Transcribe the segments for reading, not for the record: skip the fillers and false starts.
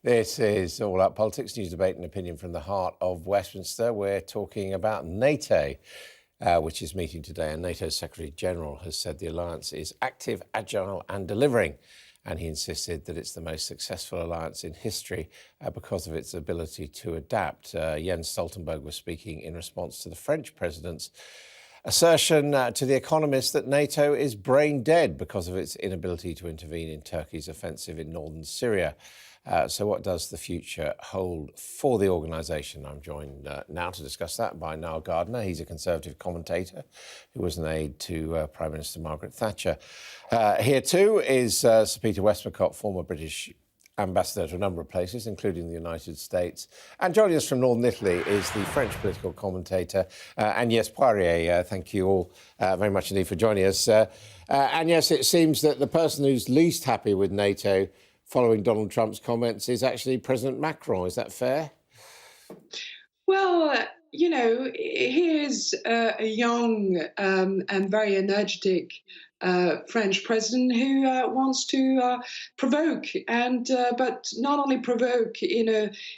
This is All Out Politics, news, debate and opinion from the heart of Westminster. We're talking about NATO, which is meeting today, and NATO's Secretary-General has said the alliance is active, agile and delivering. And he insisted that it's the most successful alliance in history because of its ability to adapt. Jens Stoltenberg was speaking in response to the French president's assertion to The Economist that NATO is brain dead because of its inability to intervene in Turkey's offensive in northern Syria. So what does the future hold for the organisation? I'm joined now to discuss that by Nile Gardiner. He's a Conservative commentator who was an aide to Prime Minister Margaret Thatcher. Here too is Sir Peter Westmacott, former British ambassador to a number of places, including the United States. And joining us from northern Italy is the French political commentator, Agnès Poirier. Thank you all very much indeed for joining us. Agnès, it seems that the person who's least happy with NATO following Donald Trump's comments is actually President Macron. Is that fair? Well, he is a young and very energetic French president who wants to provoke, but not only provoke in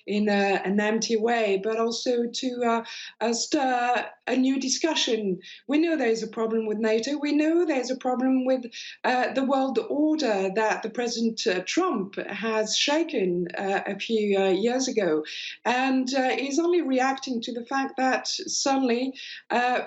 an empty way, but also to stir a new discussion. We know there's a problem with NATO. We know there's a problem with the world order that the President Trump has shaken a few years ago, and is only reacting to the fact that suddenly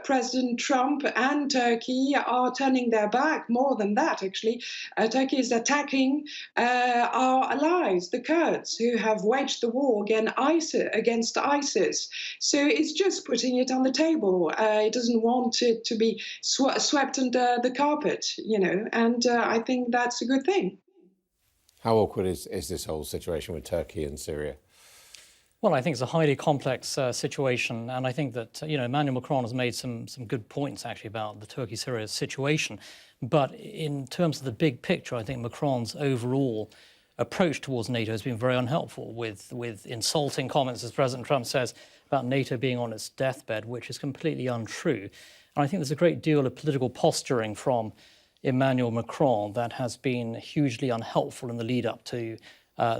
President Trump and Turkey are turning their back. More than that, actually, Turkey is attacking our allies, the Kurds, who have waged the war against ISIS. So it's just putting it on the table. It doesn't want it to be swept under the carpet, and I think that's a good thing. How awkward is this whole situation with Turkey and Syria? Well, I think it's a highly complex situation, and I think that Emmanuel Macron has made some good points actually about the Turkey-Syria situation. But in terms of the big picture, I think Macron's overall approach towards NATO has been very unhelpful, with insulting comments, as President Trump says, about NATO being on its deathbed, which is completely untrue. And I think there's a great deal of political posturing from Emmanuel Macron that has been hugely unhelpful in the lead up to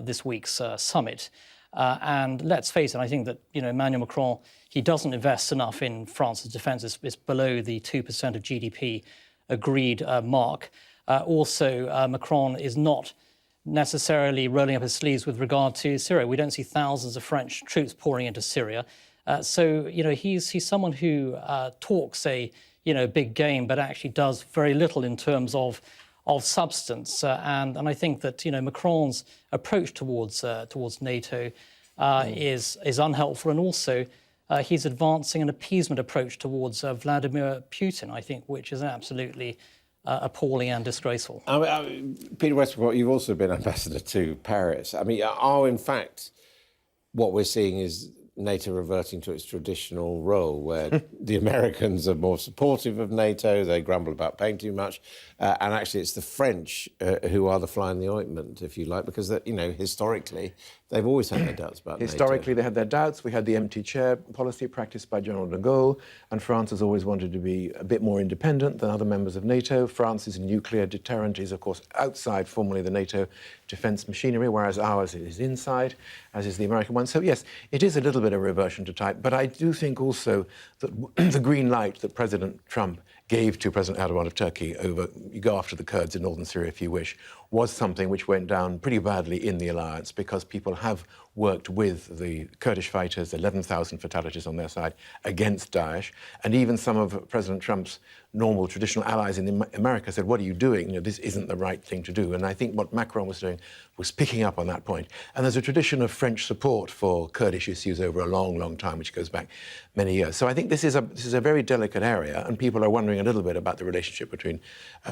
this week's summit. And let's face it, I think that Emmanuel Macron, he doesn't invest enough in France's defence. It's below the 2% of GDP agreed mark. Also, Macron is not necessarily rolling up his sleeves with regard to Syria. We don't see thousands of French troops pouring into Syria. So he's someone who talks a big game, but actually does very little in terms of substance. And I think that Macron's approach towards NATO is unhelpful, and also he's advancing an appeasement approach towards Vladimir Putin, I think, which is absolutely appalling and disgraceful. Peter Westmacott, you've also been ambassador to Paris. In fact, what we're seeing is NATO reverting to its traditional role, where the Americans are more supportive of NATO, they grumble about paying too much, and actually it's the French who are the fly in the ointment, if you like, because historically they've always had their doubts about Historically, NATO. they had their doubts. We had the empty chair policy practiced by General de Gaulle, and France has always wanted to be a bit more independent than other members of NATO. France's nuclear deterrent is, of course, outside formally the NATO defence machinery, whereas ours is inside, as is the American one. So, yes, it is a little bit of reversion to type, but I do think also that the green light that President Trump gave to President Erdogan of Turkey over, you go after the Kurds in northern Syria if you wish, was something which went down pretty badly in the alliance, because people have worked with the Kurdish fighters, 11,000 fatalities on their side, against Daesh. And even some of President Trump's normal traditional allies in America said, what are you doing? This isn't the right thing to do. And I think what Macron was doing was picking up on that point. And there's a tradition of French support for Kurdish issues over a long, long time, which goes back many years. So I think this is a very delicate area, and people are wondering a little bit about the relationship between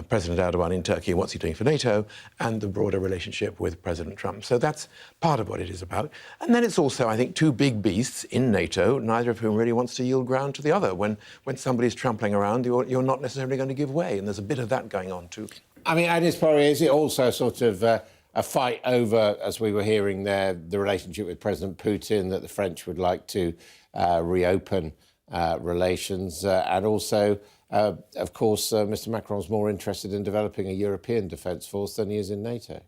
President Erdogan in Turkey and what's he doing for NATO, and the broader relationship with President Trump. So that's part of what it is about. And then it's also, I think, two big beasts in NATO, neither of whom really wants to yield ground to the other. When somebody's trampling around, you're not necessarily going to give way, and there's a bit of that going on too. Agnès Poirier, is it also sort of a fight over, as we were hearing there, the relationship with President Putin, that the French would like to reopen relations, and also, of course, Mr. Macron's more interested in developing a European defence force than he is in NATO?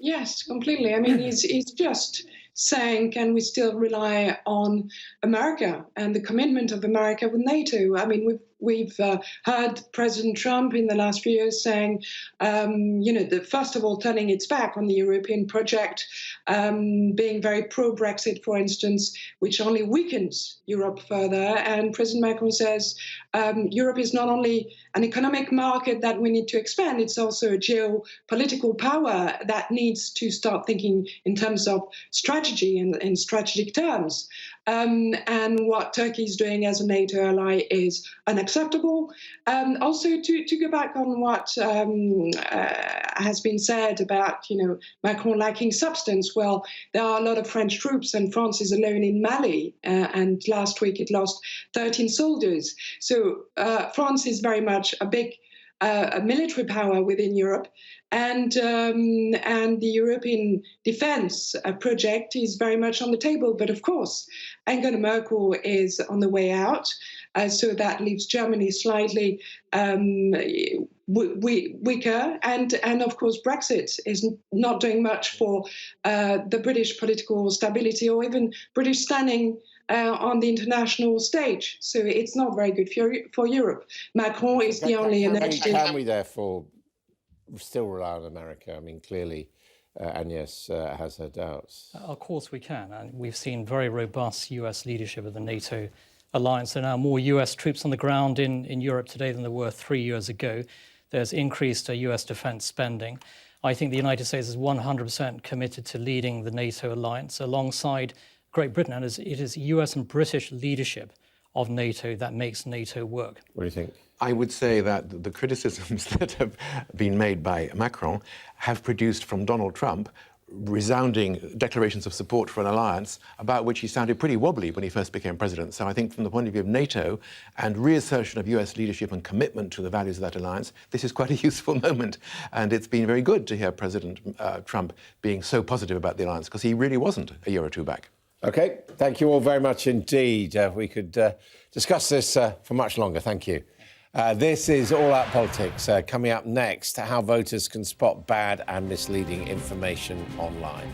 Yes, completely. I mean, he's just saying, can we still rely on America and the commitment of America with NATO? I mean, we've heard President Trump in the last few years saying, first of all, turning its back on the European project, being very pro-Brexit, for instance, which only weakens Europe further. And President Macron says Europe is not only an economic market that we need to expand, it's also a geopolitical power that needs to start thinking in terms of strategy and in strategic terms. And what Turkey is doing as a NATO ally is unacceptable. Also, to go back on what has been said about, Macron lacking substance. Well, there are a lot of French troops, and France is alone in Mali. And last week it lost 13 soldiers. So France is very much a big a military power within Europe, and the European defense project is very much on the table. But of course, Angela Merkel is on the way out, so that leaves Germany slightly weaker, and of course Brexit is not doing much for the British political stability or even British standing on the international stage. So it's not very good for Europe. Macron is the only energetic. Can we therefore still rely on America? I mean, clearly Agnes has her doubts. Of course we can, and we've seen very robust US leadership of the NATO alliance. There are now more US troops on the ground in Europe today than there were 3 years ago. There's increased US defense spending. I think the United States is 100% committed to leading the NATO alliance alongside Great Britain, and it is US and British leadership of NATO that makes NATO work. What do you think? I would say that the criticisms that have been made by Macron have produced from Donald Trump resounding declarations of support for an alliance about which he sounded pretty wobbly when he first became president. So I think from the point of view of NATO and reassertion of US leadership and commitment to the values of that alliance, this is quite a useful moment. And it's been very good to hear President Trump being so positive about the alliance, because he really wasn't a year or two back. OK, thank you all very much indeed. We could discuss this for much longer. Thank you. This is All Out Politics. Coming up next, how voters can spot bad and misleading information online.